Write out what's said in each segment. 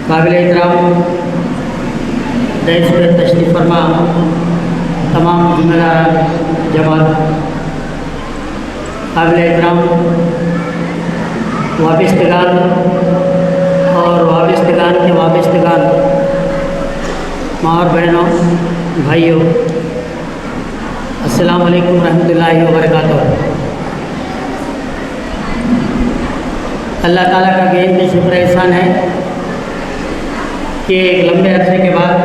काबिल एहतराम देश पर तशरीफ़ फरमा तमाम ज़िम्मेदार जमात, काबिल एहतराम वाबिस्तगान और वाबिस्तगान के वाबिस्तगान, माँ और बहनों, भाइयों, अस्सलामु अलैकुम रहमतुल्लाहि व बरकातुहू। अल्लाह ताला का बेहद शुक्र एहसान है कि एक लंबे अरसे के बाद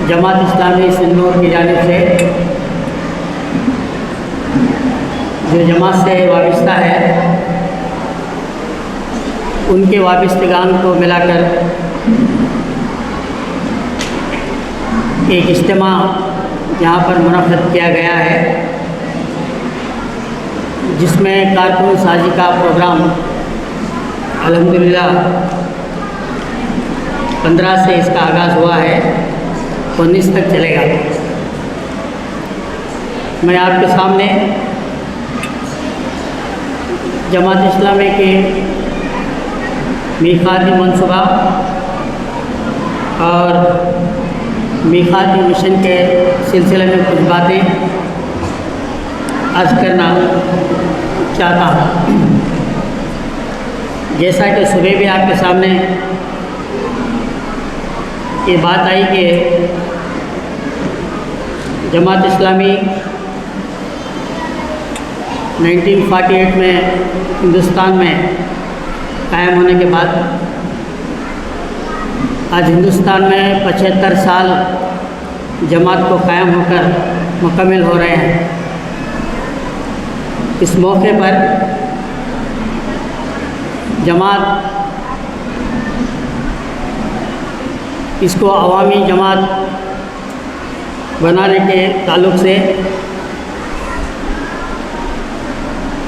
जमात इस्लामी सिंदूर की जानिब से जो जमात से वाबस्ता है उनके वाबस्तगान को मिलाकर एक इज्तिमा यहाँ पर मुनक़्क़िद किया गया है, जिसमें कारकुन साजी का प्रोग्राम अल्हम्दुलिल्लाह 15 से इसका आगाज़ हुआ है, 19 तक चलेगा। मैं आपके सामने जमात इस्लामी के मीक़ाती मनसूबा और मीक़ाती मिशन के सिलसिले में कुछ बातें अर्ज़ करना चाहता हूँ। जैसा कि सुबह भी आपके सामने ये बात आई कि जमात इस्लामी 1948 में हिंदुस्तान में कायम होने के बाद आज हिंदुस्तान में 75 साल जमात को कायम होकर मुकम्मल हो रहे हैं। इस मौके पर जमात इसको अवामी जमात बनाने के ताल्लुक़ से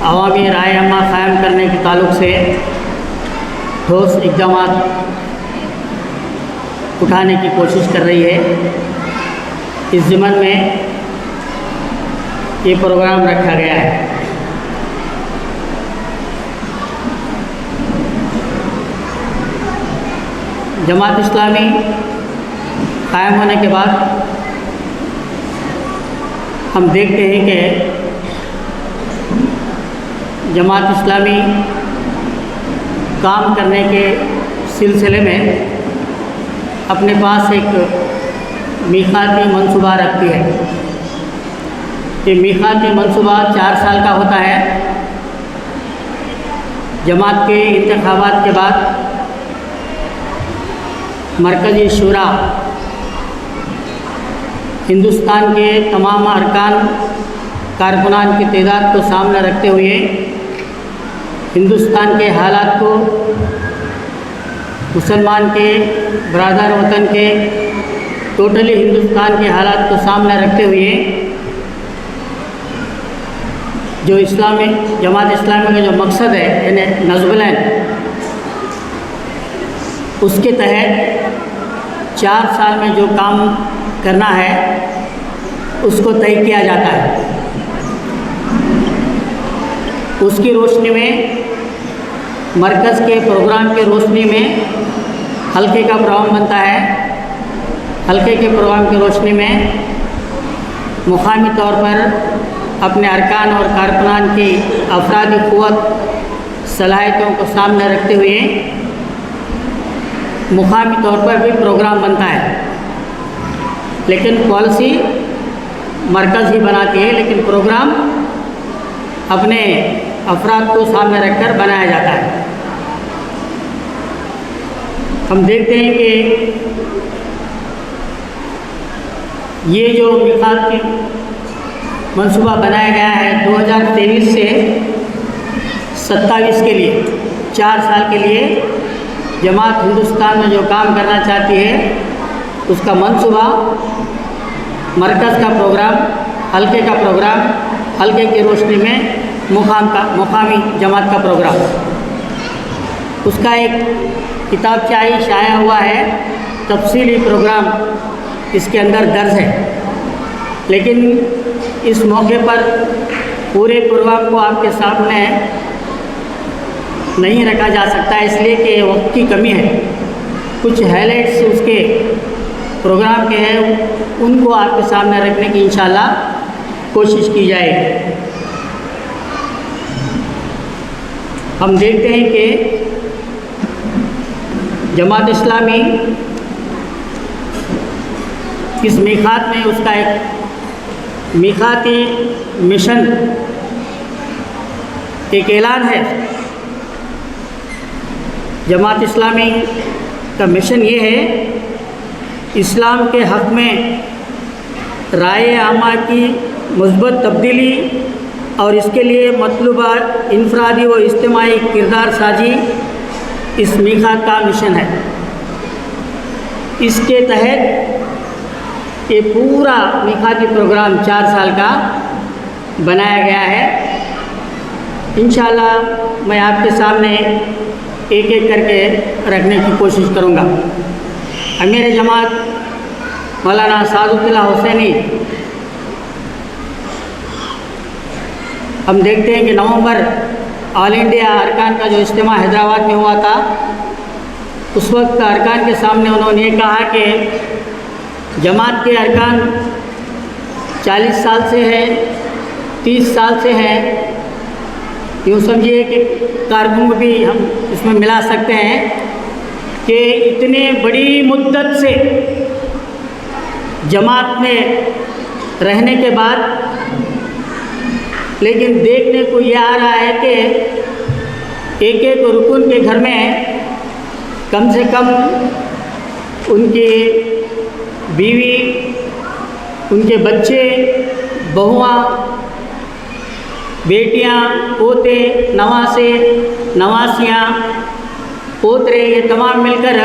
अवामी राय अम्मा क़ायम करने के ताल्लुक़ से ठोस इक़दामात उठाने की कोशिश कर रही है। इस ज़िम्मन में ये प्रोग्राम रखा गया है। जमात इस्लामी कायम होने के बाद हम देखते हैं कि जमात इस्लामी काम करने के सिलसिले में अपने पास एक मीक़ाती मनसूबा रखती है। ये मीक़ाती मनसूबा 4 साल का होता है। जमात के इंतख़ाबात के बाद मरकज़ी शूरा हिंदुस्तान के तमाम अरकान कारकुनान की तादाद को सामने रखते हुए हिंदुस्तान के हालात को, मुसलमान के बरादर वतन के टोटली हिंदुस्तान के हालात को सामने रखते हुए जो इस्लामी जमात इस्लामी का जो मकसद है यानी नज़्मुल उसके तहत 4 साल में जो काम करना है उसको तय किया जाता है। उसकी रोशनी में, मरकज़ के प्रोग्राम के रोशनी में हल्के का प्रोग्राम बनता है। हल्के के प्रोग्राम की रोशनी में मुकामी तौर पर अपने अरकान और कारकुनान की अफरादी क़ुव्वत सलाहियतों को सामने रखते हुए मुकामी तौर पर भी प्रोग्राम बनता है। लेकिन पॉलिसी मरकज़ ही बनाती है, लेकिन प्रोग्राम अपने अफराद को सामने रखकर बनाया जाता है। हम देखते हैं कि ये जो मीक़ाती मनसूबा बनाया गया है 2023 से 27 के लिए, 4 साल के लिए जमात हिंदुस्तान में जो काम करना चाहती है उसका मनसूबा, मरकज़ का प्रोग्राम, हल्के का प्रोग्राम, हल्के की रोशनी में मुकामी जमात का प्रोग्राम, उसका एक किताबचाई शाया हुआ है, तफसीली प्रोग्राम इसके अंदर दर्ज है। लेकिन इस मौके पर पूरे प्रोग्राम को आपके सामने नहीं रखा जा सकता, इसलिए कि वक्त की कमी है। कुछ हाइलाइट्स उसके प्रोग्राम के हैं, उनको आपके सामने रखने की इंशाल्लाह कोशिश की जाएगी। हम देखते हैं कि जमात इस्लामी इस मीक़ात में उसका एक मीक़ाती मिशन, एक ऐलान है। जमात इस्लामी का मिशन ये है, इस्लाम के हक़ में राय आमा की मुस्बत तब्दीली और इसके लिए मतलूबा इनफरादी व इज्तिमाई किरदार साजी इस मीक़ात का मिशन है। इसके तहत ये पूरा मीक़ाती प्रोग्राम 4 साल का बनाया गया है। इंशाअल्लाह मैं आपके सामने एक एक करके रखने की कोशिश करूँगा। अमीर जमात मौलाना सादुल्लाह हुसैनी, हम देखते हैं कि नवंबर ऑल इंडिया अरकान का जो इज्तिमा हैदराबाद में हुआ था, उस वक्त अरकान के सामने उन्होंने ये कहा कि जमात के अरकान 40 साल से है, 30 साल से है, यूँ समझिए कि कारकुन भी हम इसमें मिला सकते हैं कि इतने बड़ी मुद्दत से जमात में रहने के बाद लेकिन देखने को ये आ रहा है कि एक एक रुकन के घर में कम से कम उनकी बीवी, उनके बच्चे, बहुआं, बेटियां, पोते, नवासे, नवासियां, पोतरे, ये तमाम मिलकर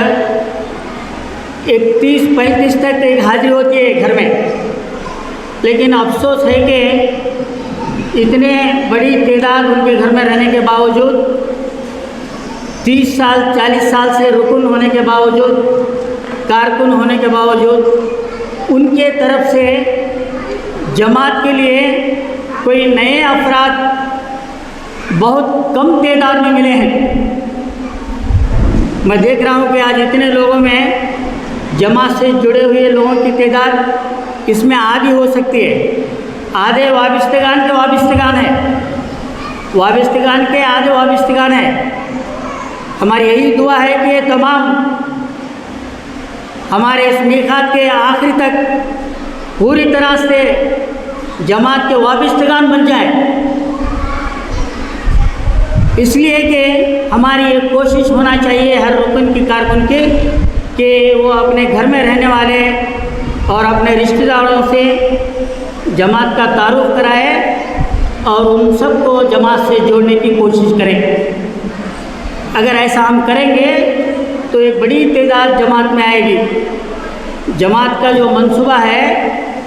31-35 तक एक हाजिरी होती है घर में। लेकिन अफसोस है कि इतने बड़ी तादाद उनके घर में रहने के बावजूद, 30 साल 40 साल से रुकन होने के बावजूद, कारकुन होने के बावजूद, उनके तरफ से जमात के लिए कोई नए अफराद बहुत कम तादाद में मिले हैं। मैं देख रहा हूँ कि आज इतने लोगों में जमात से जुड़े हुए लोगों की तादाद इसमें आधी हो सकती है। आधे वाबिस्तगान के वाबिस्तगान है, वाबिस्तगान के आधे वाबिस्तगान है। हमारी यही दुआ है कि ये तमाम हमारे इस मीक़ात के आखिरी तक पूरी तरह से जमात के वाबिस्तगान बन जाए। इसलिए कि हमारी ये कोशिश होना चाहिए हर रुकन की कारकुन की कि वो अपने घर में रहने वाले और अपने रिश्तेदारों से जमात का तारुफ कराए और उन सबको जमात से जोड़ने की कोशिश करें। अगर ऐसा हम करेंगे तो एक बड़ी तादाद जमात में आएगी। जमात का जो मंसूबा है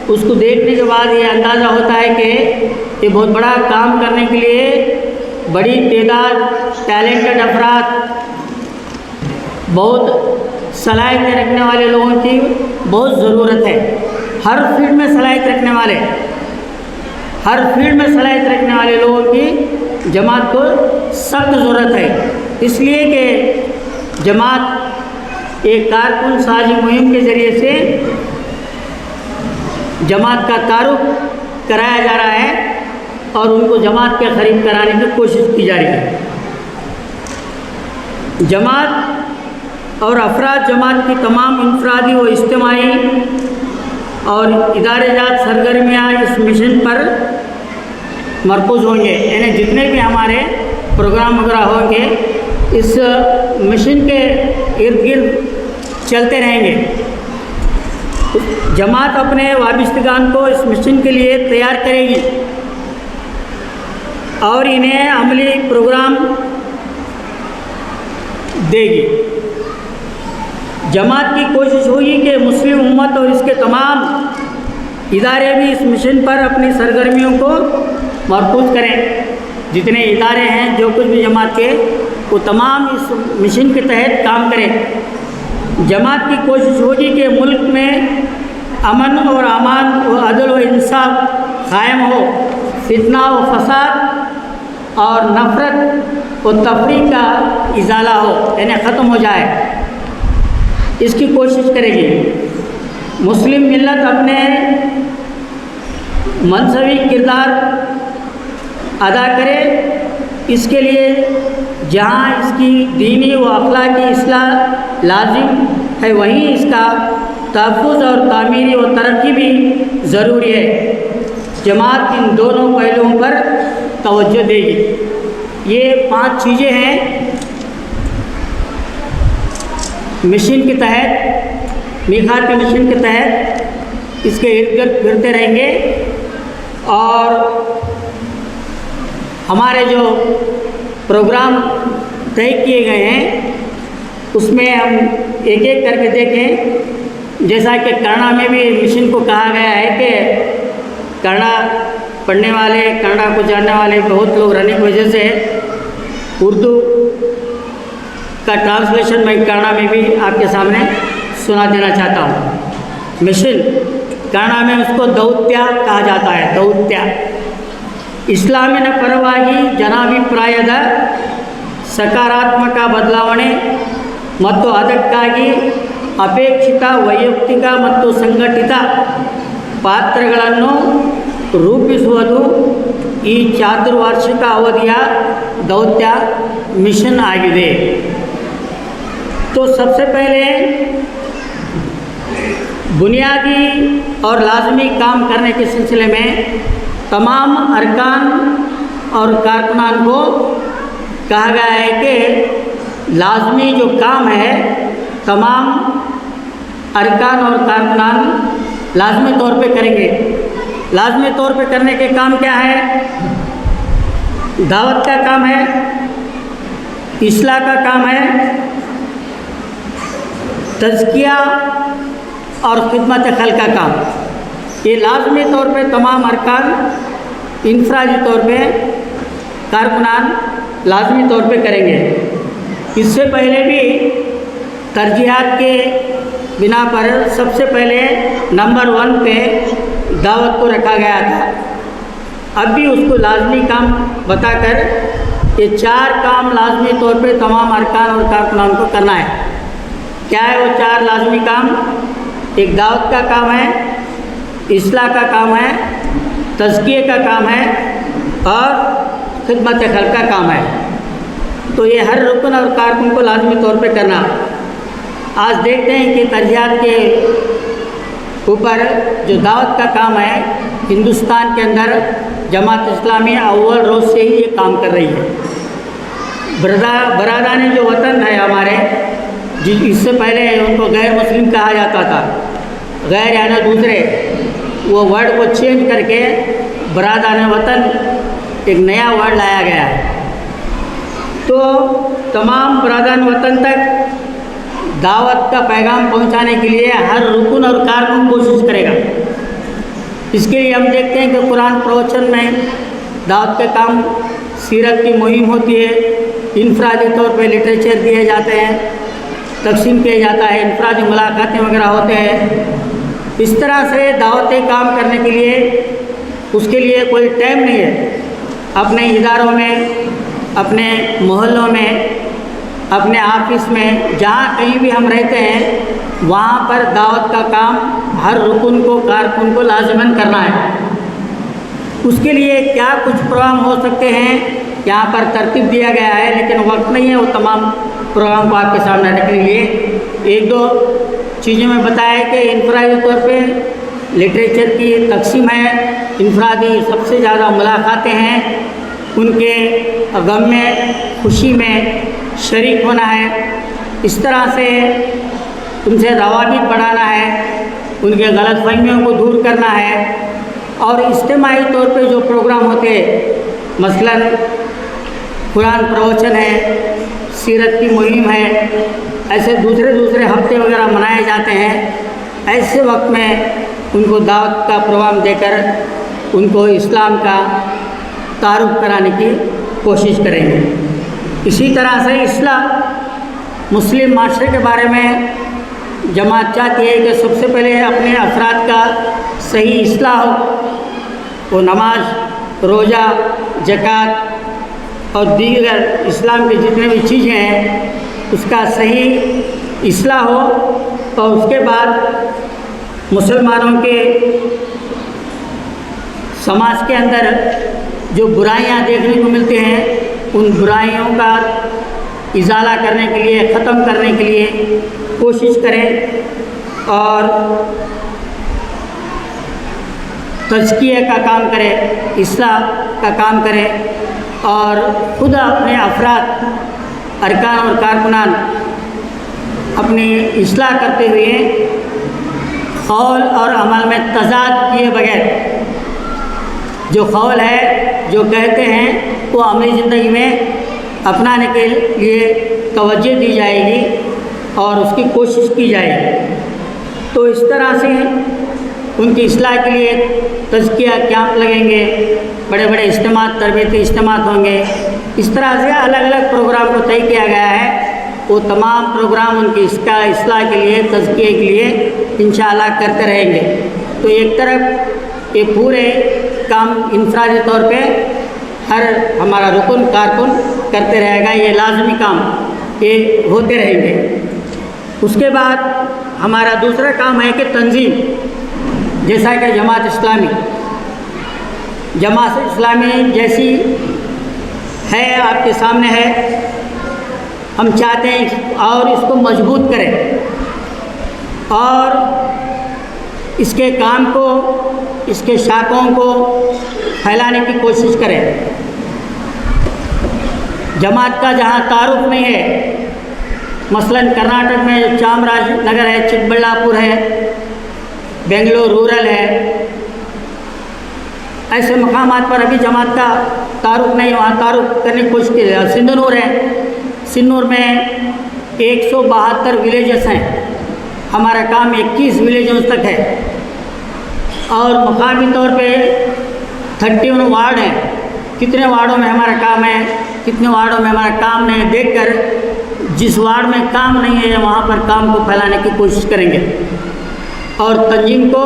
उसको देखने के बाद ये अंदाज़ा होता है कि ये बहुत बड़ा काम करने के लिए बड़ी तादाद टैलेंटेड अफराद, बहुत सलाहियत रखने वाले लोगों की बहुत ज़रूरत है। हर फील्ड में सलाहियत रखने वाले, हर फील्ड में सलाहियत रखने वाले लोगों की जमात को सख्त ज़रूरत है। इसलिए कि जमात एक कारकुन साजी मुहिम के ज़रिए से जमात का तारुफ कराया जा रहा है और उनको जमात के करीब कराने की कोशिश की जा रही है। जमात और अफराद जमात की तमाम इंफरादी व इज्तिमाई और इदारेजात सरगर्मियाँ इस मिशन पर मरकूज़ होंगे, यानी जितने भी हमारे प्रोग्राम वगैरह होंगे इस मिशन के इर्द गिर्द चलते रहेंगे। जमात अपने वाबिस्तगान को इस मिशन के लिए तैयार करेगी और इन्हें अमली प्रोग्राम देगी। जमात की कोशिश होगी कि मुस्लिम उम्मत और इसके तमाम इदारे भी इस मिशन पर अपनी सरगर्मियों को मरकूज़ करें। जितने इदारे हैं, जो कुछ भी जमात के, वो तमाम इस मिशन के तहत काम करें। जमात की कोशिश होगी कि मुल्क में अमन और अमान व अदल व इंसाफ कायम हो, फितना व फसाद और नफ़रत वो तफरीक का इजाला हो, यानी ख़त्म हो जाए, इसकी कोशिश करेगी। मुस्लिम मिल्लत अपने मनसवी किरदार अदा करे, इसके लिए जहाँ इसकी दीनी व अखलाकी इस्लाह लाजिम है, वहीं इसका तहफ़्फ़ुज़ और तामीरी व तरक्की भी ज़रूरी है। जमात इन दोनों पहलुओं पर तवज्जो देगी। ये 5 चीज़ें हैं मिशन के तहत, मीकात के मिशन के तहत इसके इर्द गिर्द फिरते रहेंगे और हमारे जो प्रोग्राम तय किए गए हैं उसमें हम एक एक करके देखें। जैसा कि कन्नड़ा में भी मिशन को कहा गया है कि कन्नड़ा पढ़ने वाले, कन्नड़ा को जानने वाले बहुत लोग रहने की वजह से उर्दू का ट्रांसलेशन मैं कन्नड़ा में भी आपके सामने सुना देना चाहता हूँ। मिशन कन्नड़ा में उसको दौत्य कहा जाता है, दौत्य। ಇಸ್ಲಾಮಿನ ಪರವಾಗಿ ಜನಾಭಿಪ್ರಾಯದ ಸಕಾರಾತ್ಮಕ ಬದಲಾವಣೆ ಮತ್ತು ಅದಕ್ಕಾಗಿ ಅಪೇಕ್ಷಿತ ವೈಯಕ್ತಿಕ ಮತ್ತು ಸಂಘಟಿತ ಪಾತ್ರಗಳನ್ನು ರೂಪಿಸುವುದು ಈ ಚಾತುರ್ವಾರ್ಷಿಕ ಅವಧಿಯ ದೌತ್ಯ ಮಿಷನ್ ಆಗಿದೆ। तो सबसे पहले बुनियादी और लाजमी काम करने के सिलसिले में तमाम अरकान और कारकुनान को कहा गया है कि लाजमी जो काम है तमाम अरकान और कारकुनान लाजमी तौर पे करेंगे। लाजमी तौर पे करने के काम क्या है? दावत का काम है, इस्लाह का काम है, तज़किया और खिदमत खल का काम। ये लाजमी तौर पे तमाम अरकान इनफरादी तौर पे कारकुनान लाजमी तौर पे करेंगे। इससे पहले भी तरजीहात के बिना पर सबसे पहले नंबर 1 पे दावत को रखा गया था। अब भी उसको लाजमी काम बताकर ये 4 काम लाजमी तौर पे तमाम अरकान और कारकुनान को करना है। क्या है वो 4 लाजमी काम? एक दावत का काम है, इस्लाह का काम है, तज़किये का काम है और खिदमत खल्क़ का काम है। तो ये हर रुकन और कारकुन को लाजमी तौर पे करना। आज देखते हैं कि तरजीहात के ऊपर जो दावत का काम है हिंदुस्तान के अंदर जमात इस्लामी अव्वल रोज़ से ही ये काम कर रही है। बरादाने जो वतन है हमारे, इससे पहले उनको गैर मुस्लिम कहा जाता था, गैर यानी दूसरे, वो वर्ड को चेंज करके बरादाने वतन एक नया वर्ड लाया गया है। तो तमाम बरादान वतन तक दावत का पैगाम पहुंचाने के लिए हर रुकन और कारकुन कोशिश करेगा। इसके लिए हम देखते हैं कि कुरान प्रवचन में दावत के काम, सीरत की मुहिम होती है, इनफरादी तौर पे लिटरेचर दिए जाते हैं, तकसीम किया जाता है, इनफरादी मुलाकातें वगैरह होते हैं। इस तरह से दावतें काम करने के लिए उसके लिए कोई टाइम नहीं है। अपने इदारों में, अपने मोहल्लों में, अपने ऑफिस में, जहाँ कहीं भी हम रहते हैं वहाँ पर दावत का काम हर रुकन को, कारकुन को लाजमन करना है। उसके लिए क्या कुछ प्रोग्राम हो सकते हैं यहाँ पर तरतीब दिया गया है, लेकिन वक्त नहीं है वो तमाम प्रोग्राम को आपके सामने रखने के लिए। 1-2 चीज़ें में बताया कि इनफरादी तौर पे लिटरेचर की तकसीम है, इनफरादी सबसे ज़्यादा मुलाकातें हैं, उनके गम में, खुशी में शरीक होना है, इस तरह से उनसे रवाबित बढ़ाना है, उनके गलतफहमियों को दूर करना है। और इज्तिमाई तौर पे जो प्रोग्राम होते हैं, मसलन कुरान प्रवचन है, सीरत की मुहिम है, ऐसे दूसरे हफ्ते वगैरह मनाए जाते हैं। ऐसे वक्त में उनको दावत का प्रोग्राम देकर उनको इस्लाम का तारुफ कराने की कोशिश करेंगे। इसी तरह से इस्लाह, मुस्लिम माशरे के बारे में जमात चाहती है कि सबसे पहले अपने अफराद का सही इस्लाह हो। वो नमाज, रोज़ा, ज़कात, और दीगर इस्लाम के जितने भी चीज़ें हैं उसका सही इस्लाह हो, और उसके बाद मुसलमानों के समाज के अंदर जो बुराइयां देखने को मिलती हैं उन बुराइयों का इजाला करने के लिए, ख़त्म करने के लिए कोशिश करें और तज़किया का काम करें, इस्लाह का काम करें और खुद अपने अफराद, अरकान और कारकुनान अपनी इस्लाह करते हुए क़ौल और अमल में तज़ाद किए बगैर, जो क़ौल है, जो कहते हैं, वो अमली ज़िंदगी में अपनाने के लिए तवज्जो दी जाएगी और उसकी कोशिश की जाएगी। तो इस तरह से उनकी इस्लाह के लिए तज़किया कैंप लगेंगे, बड़े बड़े इज्तिमात, तरबियती इज्तिमात होंगे। इस तरह से अलग अलग प्रोग्राम को तय किया गया है। वो तमाम प्रोग्राम उनकी इस्लाह के लिए, तज़किये के लिए इंशाअल्लाह करते रहेंगे। तो एक तरफ ये पूरे काम इंफरादी तौर पे हर हमारा रुकन कारकुन करते रहेगा, ये लाजमी काम ये होते रहेंगे। उसके बाद हमारा दूसरा काम है कि तंजीम, जैसा कि जमात इस्लामी जैसी है, आपके सामने है, हम चाहते हैं और इसको मजबूत करें और इसके काम को, इसके शाखों को फैलाने की कोशिश करें। जमात का जहाँ तारुफ नहीं है, मसलन कर्नाटक में जो चामराजनगर है, चिಕ್ಕबಳ್ಳಾಪುर है, बेंगलोर रूरल है, ऐसे मकामात पर अभी जमात का तारुफ नहीं, वहाँ तारुफ करने की कोशिश की जाए। सिंधनूर है, सिन्नूर में 172 विलेजेस हैं, हमारा काम 21 विलेजों तक है और मकामी तौर पे 31 वार्ड हैं। कितने वार्डों में हमारा काम है, कितने वार्डों में हमारा काम नहीं है, देखकर जिस वार्ड में काम नहीं है वहाँ पर काम को फैलाने की कोशिश करेंगे और तंजीम को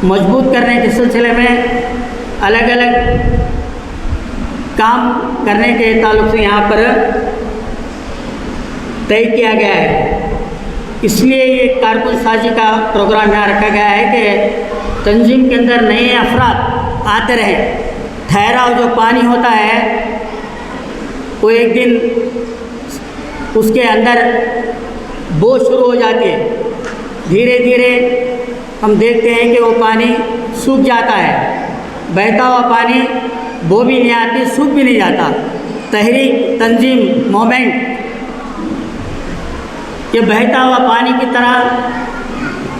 मजबूत करने के सिलसिले में अलग अलग काम करने के ताल्लुक़ से यहाँ पर तय किया गया है। इसलिए ये कारकुन साजी का प्रोग्राम यहाँ रखा गया है कि तंजीम के अंदर नए अफराद आते रहें। ठहराव जो पानी होता है वो एक दिन उसके अंदर बो शुरू हो जाती है, धीरे धीरे हम देखते हैं कि वो पानी सूख जाता है। बहता हुआ पानी बो भी नहीं आती, सूख भी नहीं जाता। तहरीक, तंजीम, मोमेंट, ये बहता हुआ पानी की तरह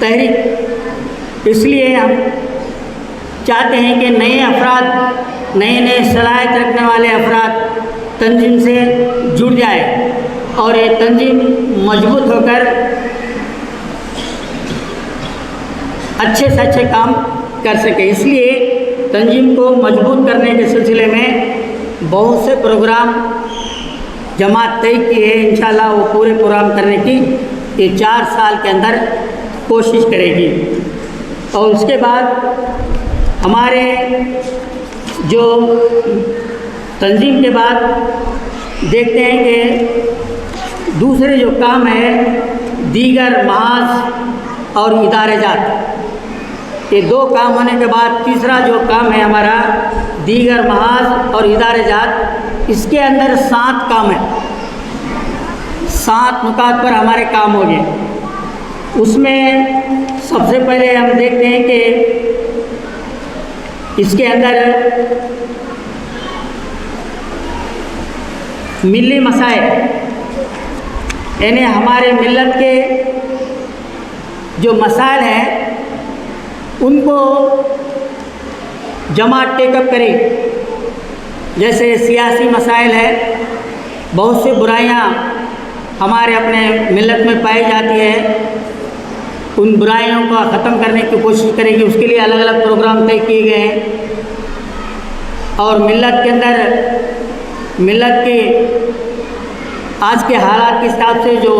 तहरीक। इसलिए हम चाहते हैं कि नए अफराद, नए सलाहियत रखने वाले अफराद तंजीम से जुड़ जाए और ये तंजीम मजबूत होकर अच्छे से अच्छे काम कर सके। इसलिए तंजीम को मजबूत करने के सिलसिले में बहुत से प्रोग्राम जमात तय की है। इंशाअल्लाह वो पूरे प्रोग्राम करने की ये 4 साल के अंदर कोशिश करेगी। और उसके बाद हमारे जो तंजीम के बाद देखते हैं कि दूसरे जो काम है दीगर महाज और इदारे जात, ये 2 काम होने के बाद तीसरा जो काम है हमारा दीगर महाज और इदारे जात, इसके अंदर 7 काम है। 7 नुकात पर हमारे काम हो गए। उसमें सबसे पहले हम देखते हैं कि इसके अंदर मिली मसाइल, यानी हमारे मिल्लत के जो मसाइल हैं उनको जमात टेकअप करे। जैसे सियासी मसाइल है, बहुत सी बुराइयां हमारे अपने मिल्लत में पाई जाती है, उन बुराइयों को ख़त्म करने की कोशिश करेगी। उसके लिए अलग अलग प्रोग्राम तय किए गए हैं और मिल्लत के अंदर, मिल्लत के आज के हालात के हिसाब से जो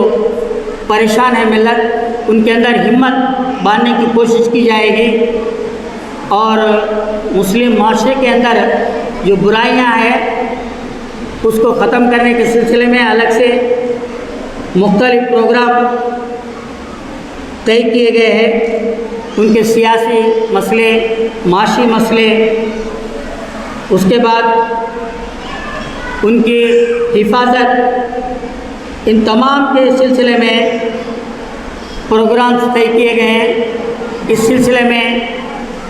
परेशान है मिल्लत, उनके अंदर हिम्मत बांधने की कोशिश की जाएगी और मुस्लिम माशरे के अंदर जो बुराइयां हैं उसको ख़त्म करने के सिलसिले में अलग से मुख्तलिफ प्रोग्राम तय किए गए हैं। उनके सियासी मसले, माशी मसले, उसके बाद उनकी हिफाजत, इन तमाम के सिलसिले में प्रोग्राम्स तय किए गए हैं। इस सिलसिले में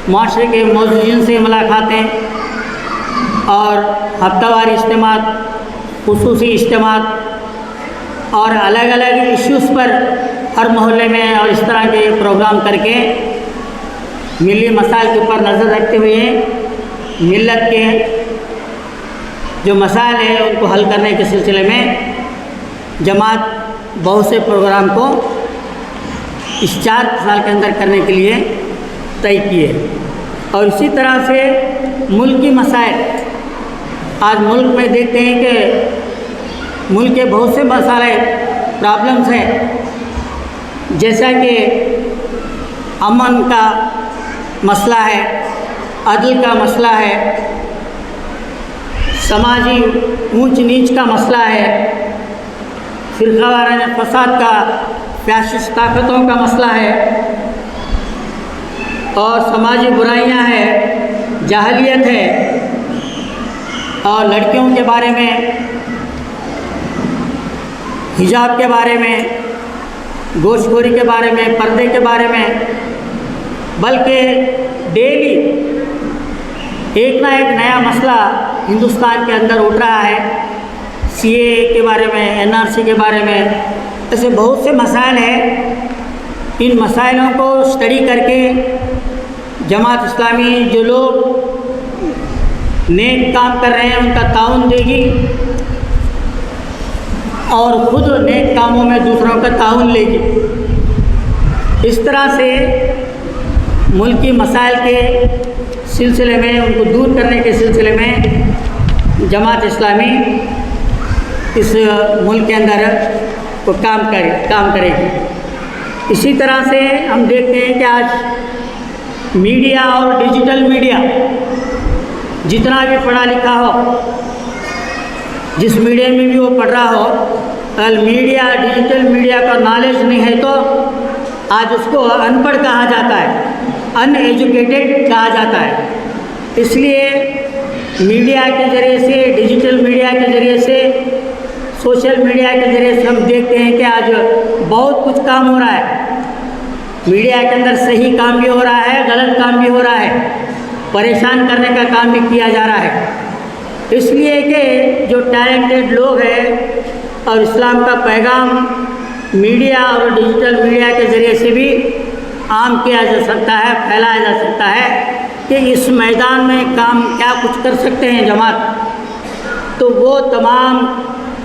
माशरे के मौजूदीन से मुलाकातें और हफ्तावारी इज्तिमात, खुसूसी इज्तिमात और अलग अलग इश्यूज़ पर हर मोहल्ले में और इस तरह के प्रोग्राम करके मिली मसाइल के ऊपर नज़र रखते हुए मिल्लत के जो मसाइल हैं उनको हल करने के सिलसिले में जमात बहुत से प्रोग्राम को इस 4 साल के अंदर करने के लिए तय किए। और इसी तरह से मुल्क की मसाइल, आज मुल्क में देखते हैं कि मुल्क के बहुत से मसाले, प्रॉब्लम्स हैं, जैसा कि अमन का मसला है, अदल का मसला है, समाजी ऊंच नीच का मसला है, फिरकावाराना फसाद का, फैशिस्ट ताकतों का मसला है और समाजी बुराइयां हैं, जाहलियत है और लड़कियों के बारे में, हिजाब के बारे में, गोश्तखोरी के बारे में, पर्दे के बारे में, बल्कि डेली एक ना एक नया मसला हिंदुस्तान के अंदर उठ रहा है। सीएए के बारे में, एनआरसी के बारे में, ऐसे बहुत से मसाइल हैं। इन मसाइलों को स्टडी करके जमात इस्लामी जो लोग नेक काम कर रहे हैं उनका ताउन देगी और ख़ुद नेक कामों में दूसरों का ताउन लेगी। इस तरह से मुल्क की मसाइल के सिलसिले में, उनको दूर करने के सिलसिले में जमात इस्लामी इस मुल्क के अंदर वो काम करेगी। इसी तरह से हम देखते हैं कि आज मीडिया और डिजिटल मीडिया, जितना भी पढ़ा लिखा हो, जिस मीडिया में भी वो पढ़ रहा हो, अगर मीडिया, डिजिटल मीडिया का नॉलेज नहीं है तो आज उसको अनपढ़ कहा जाता है, अनएजुकेटेड कहा जाता है। इसलिए मीडिया के ज़रिए से, डिजिटल मीडिया के ज़रिए से, सोशल मीडिया के ज़रिए से हम देखते हैं कि आज बहुत कुछ काम हो रहा है। मीडिया के अंदर सही काम भी हो रहा है, गलत काम भी हो रहा है, परेशान करने का काम भी किया जा रहा है। इसलिए कि जो टैलेंटेड लोग हैं और इस्लाम का पैगाम मीडिया और डिजिटल मीडिया के ज़रिए से भी आम किया जा सकता है, फैलाया जा सकता है कि इस मैदान में काम क्या कुछ कर सकते हैं जमात, तो वो तमाम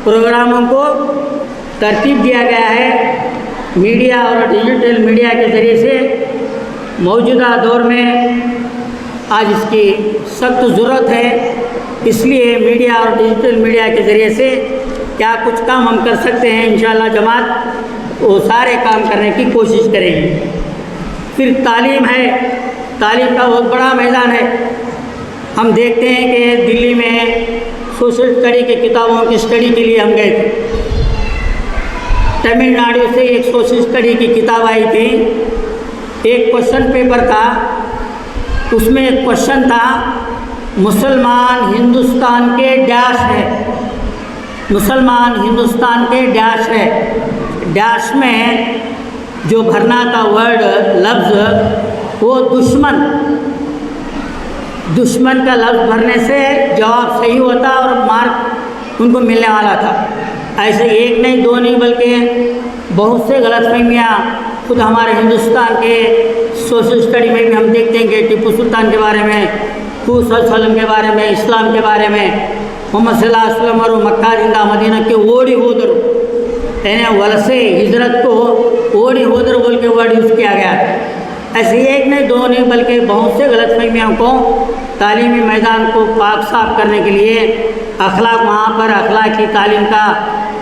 प्रोग्रामों को तरतीब दिया गया है मीडिया और डिजिटल मीडिया के ज़रिए से। मौजूदा दौर में आज इसकी सख्त ज़रूरत है, इसलिए मीडिया और डिजिटल मीडिया के ज़रिए से क्या कुछ काम हम कर सकते हैं, इंशाअल्लाह जमात वो सारे काम करने की कोशिश करेगी। फिर तालीम है, तालीम का बहुत बड़ा मैदान है। हम देखते हैं कि दिल्ली में सोशल स्टडी के किताबों की स्टडी के लिए हम गए थे। तमिलनाडु से एक सोशल स्टडी की किताब आई थी, एक क्वेश्चन पेपर था, उसमें एक क्वेश्चन था, मुसलमान हिंदुस्तान के डैश है, मुसलमान हिंदुस्तान के डैश है। डैश में जो भरना था वर्ड, लफ्ज़, वो दुश्मन का लफ्ज़ भरने से जवाब सही होता और मार्क उनको मिलने वाला था। ऐसे एक नहीं, दो नहीं, बल्कि बहुत से गलतफहमियाँ खुद हमारे हिंदुस्तान के सोशल स्टडी में भी हम देखते हैं कि टीपू सुल्तान के बारे में, खूब सल्लम के बारे में, इस्लाम के बारे में, मोहम्मद सल्लल्लाहु अलैहि वसल्लम और मक्का जिंदा मदीना के ओडी होदर, यानी वलसे हिजरत को ओडी होदर बोल के वर्ड यूज़ किया गया है। ऐसे एक नहीं, दो नहीं, बल्कि बहुत से गलतफहमियों को तालीमी मैदान को पाक साफ करने के लिए अखलाक, वहाँ पर अखलाक की तालीम का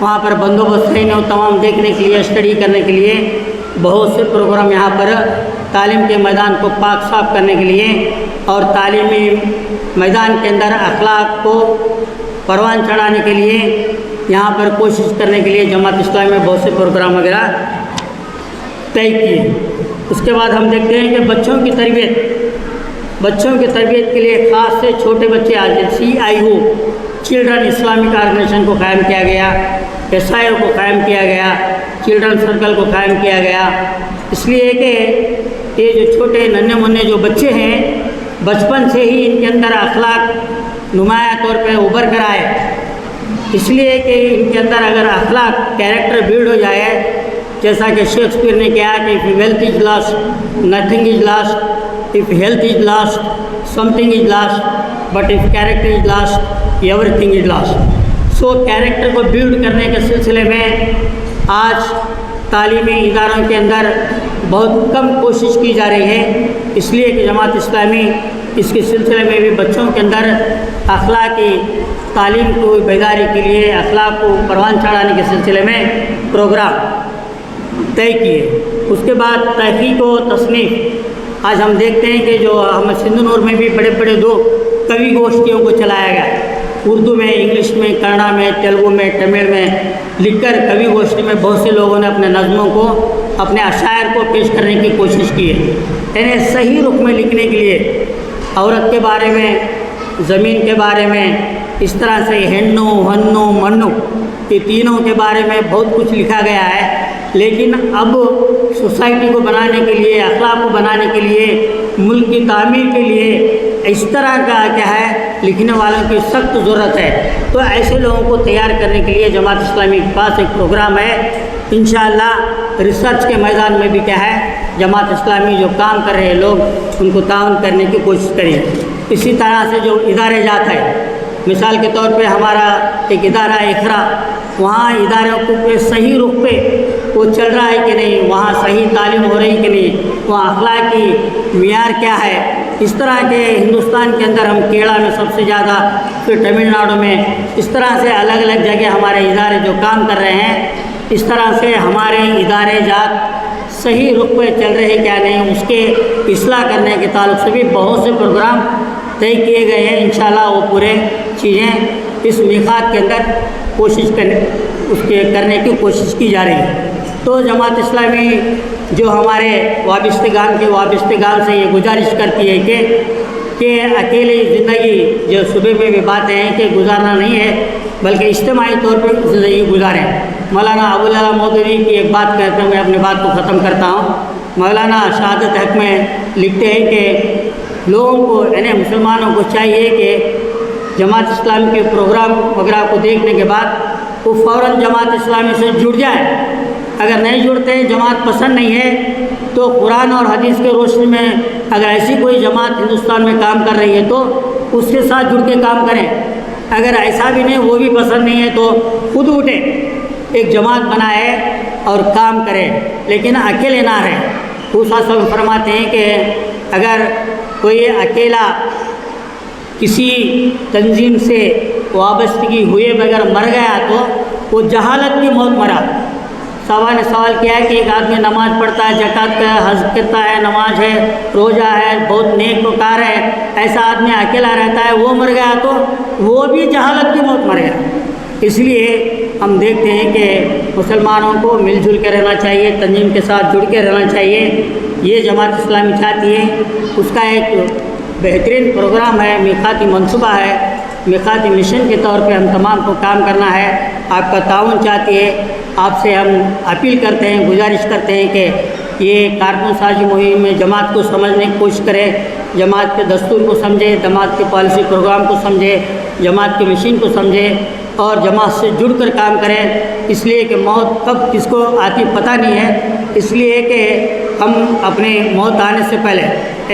वहाँ पर बंदोबस्त है, तमाम देखने के लिए, स्टडी करने के लिए बहुत से प्रोग्राम यहाँ पर तालीम के मैदान को पाक साफ करने के लिए और तालीमी मैदान के अंदर अखलाक को परवान चढ़ाने के लिए, यहाँ पर कोशिश करने के लिए जमात इस्लामी में बहुत से प्रोग्राम वगैरह तय किए। उसके बाद हम देखते हैं कि बच्चों की तरबियत के लिए ख़ास से छोटे बच्चे आज CIO चिल्ड्रन इस्लामिक ऑर्गेनाइजेशन को कायम किया गया, SIO को कायम किया गया, चिल्ड्रन सर्कल को कायम किया गया। इसलिए कि ये जो छोटे नन्हे मुन्ने जो बच्चे हैं, बचपन से ही इनके अंदर अखलाक नुमाया तौर पे उभर कर आए। इसलिए कि इनके अंदर अगर अखलाक कैरेक्टर बिल्ड हो जाए, जैसा कि शेक्सपियर ने कहा कि if wealth is lost nothing is lost, if health is lost something is lost, but if character is lost everything is lost. So character को बिल्ड करने के सिलसिले में आज तालीमी इदारों के अंदर बहुत कम कोशिश की जा रही है। इसलिए कि जमात इस्लामी इसके सिलसिले में भी बच्चों के अंदर अखलाकी तालीम को बेदारी के लिए, अखलाक को परवान चढ़ाने के सिलसिले में प्रोग्राम तय किए। उसके बाद तहकीक व तसनीफ़ आज हम देखते हैं कि जो हम सिंधुनूर में भी बड़े बड़े 2 कवि गोष्ठियों को चलाया गया, उर्दू में, इंग्लिश में, कन्नड़ा में, तेलुगु में, तमिल में लिखकर कवि गोष्ठी में बहुत से लोगों ने अपने नज़मों को, अपने अशायर को पेश करने की कोशिश की है। यानी सही रुख में लिखने के लिए औरत के बारे में, ज़मीन के बारे में, इस तरह से हेन्नो हन्नो मन्नो ये तीनों के बारे में बहुत कुछ लिखा गया है। लेकिन अब सोसाइटी को बनाने के लिए, अखलाक को बनाने के लिए, मुल्क की तामीर के लिए इस तरह का क्या है लिखने वालों की सख्त ज़रूरत है। तो ऐसे लोगों को तैयार करने के लिए जमात इस्लामी के पास एक प्रोग्राम है। इंशाअल्लाह रिसर्च के मैदान में भी क्या है, जमात इस्लामी जो काम कर रहे हैं लोग उनको ताउन करने की कोशिश करें। इसी तरह से जो इदारे जात है, मिसाल के तौर पे हमारा एक इदारा इखरा, वहाँ इदारों को सही रुख पे वो चल रहा है कि नहीं, वहाँ सही तालीम हो रही कि नहीं, वहाँ अखलाकी मियार क्या है। इस तरह के हिंदुस्तान के अंदर हम केरला में सबसे ज़्यादा, फिर तमिलनाडु में, इस तरह से अलग अलग जगह हमारे इदारे जो काम कर रहे हैं, इस तरह से हमारे इदारे जात सही रुख पे चल रहे क्या नहीं, उसके इस्लाह करने के ताल्लुक से भी बहुत से प्रोग्राम तय किए गए हैं। इंशाल्लाह वो पूरे चीज़ें इस मिक़ात के अंदर कोशिश करने की कोशिश की जा रही है। तो जमात इस्लामी जो हमारे वाबिस्तेगान से ये गुजारिश करती है कि अकेली ज़िंदगी जो सुबह में भी बातें हैं कि गुजारना नहीं है, बल्कि इज्तिमाई तौर पर ज़िंदगी गुजारें। मौलाना अबुल अला मौदूदी की एक बात कहते हैं, मैं अपनी बात को ख़त्म करता हूँ। मौलाना शहादत हक में लिखते हैं कि लोगों को, यानी मुसलमानों को चाहिए कि जमात इस्लामी के प्रोग्राम वगैरह को देखने के बाद वो फ़ौरन जमात इस्लामी से जुड़ जाए। अगर नहीं जुड़ते, जमात पसंद नहीं है, तो कुरान और हदीस के रोशनी में अगर ऐसी कोई जमात हिंदुस्तान में काम कर रही है तो उसके साथ जुड़ के काम करें। अगर ऐसा भी नहीं, वो भी पसंद नहीं है, तो खुद उठे, एक जमात बनाए और काम करें, लेकिन अकेले ना रहें। उस सब फरमाते हैं कि अगर कोई अकेला किसी तंजीम से वाबस्तगी हुए बगैर मर गया तो वो जहालत की मौत मरा। साहबा ने सवाल किया है कि एक आदमी नमाज़ पढ़ता है, ज़कात का हज करता है, नमाज है, रोज़ा है, बहुत नेक वकार है, ऐसा आदमी अकेला रहता है, वो मर गया तो वो भी जहालत की मौत मरेगा। इसलिए हम देखते हैं कि मुसलमानों को मिलजुल के रहना चाहिए, तंजीम के साथ जुड़ के रहना चाहिए। ये जमात इस्लामी चाहती है, उसका एक बेहतरीन प्रोग्राम है, मिक़ाती मनसूबा है, मिक़ाती मिशन के तौर पे हम तमाम को काम करना है। आपका ताउन चाहती है। आपसे हम अपील करते हैं, गुजारिश करते हैं कि ये कारकुन साजी मुहिम में जमात को समझने की कोशिश करें, जमात के दस्तूर को समझे, जमात के पॉलिसी प्रोग्राम को समझे, जमात के मिशन को समझे और जमात से जुड़कर काम करें। इसलिए कि मौत कब किसको आती पता नहीं है, इसलिए कि हम अपने मौत आने से पहले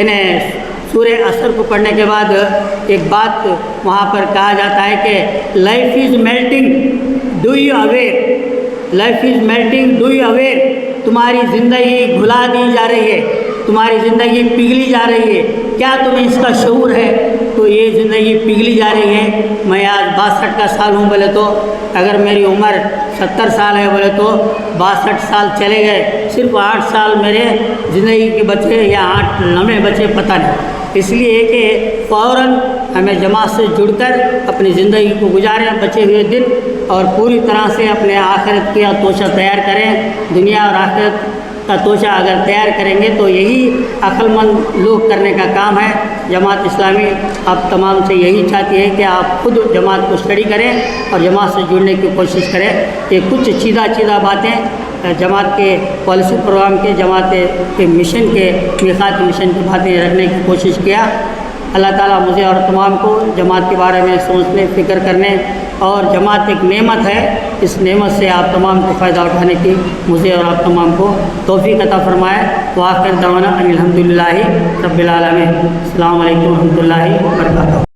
इन्हें सूरे असर को पढ़ने के बाद एक बात वहाँ पर कहा जाता है कि life is melting, do you aware, life is melting, do you aware. तुम्हारी ज़िंदगी घुला दी जा रही है, तुम्हारी ज़िंदगी पिघली जा रही है, क्या तुम्हें इसका शऊर है? तो ये ज़िंदगी पिघली जा रही है। मैं आज 62 का साल हूँ बोले तो, अगर मेरी उम्र 70 साल है बोले तो 62 साल चले गए, सिर्फ 8 साल मेरे ज़िंदगी के बचे या 8 लम्हे बचे पता नहीं। इसलिए कि फ़ौरन हमें जमात से जुड़कर अपनी ज़िंदगी को गुजारें, बचे हुए दिन, और पूरी तरह से अपने आखिरत का तोशा तैयार करें। दुनिया और आखिरत का तोशा अगर तैयार करेंगे तो यही अक्लमंद लोग करने का काम है। जमात इस्लामी आप तमाम से यही चाहती है कि आप खुद जमात को स्टडी करें और जमात से जुड़ने की कोशिश करें। ये कुछ चीदा बातें जमात के पॉलिसी प्रोग्राम के, जमात के मिशन के, मीक़ात मिशन की बातें रखने की कोशिश किया। अल्लाह ताला मुझे और तमाम को जमात के बारे में सोचने, फ़िक्र करने, और जमात एक नेमत है, इस नेमत से आप तमाम को फ़ायदा उठाने की मुझे और आप तमाम को तौफ़ीक़ अता फ़रमाए। व आखिर दवाना अनिल हम्दुलिल्लाहि रब्बिल आलमीन। अस्सलामु अलैकुम व रहमतुल्लाहि व बरकातहू।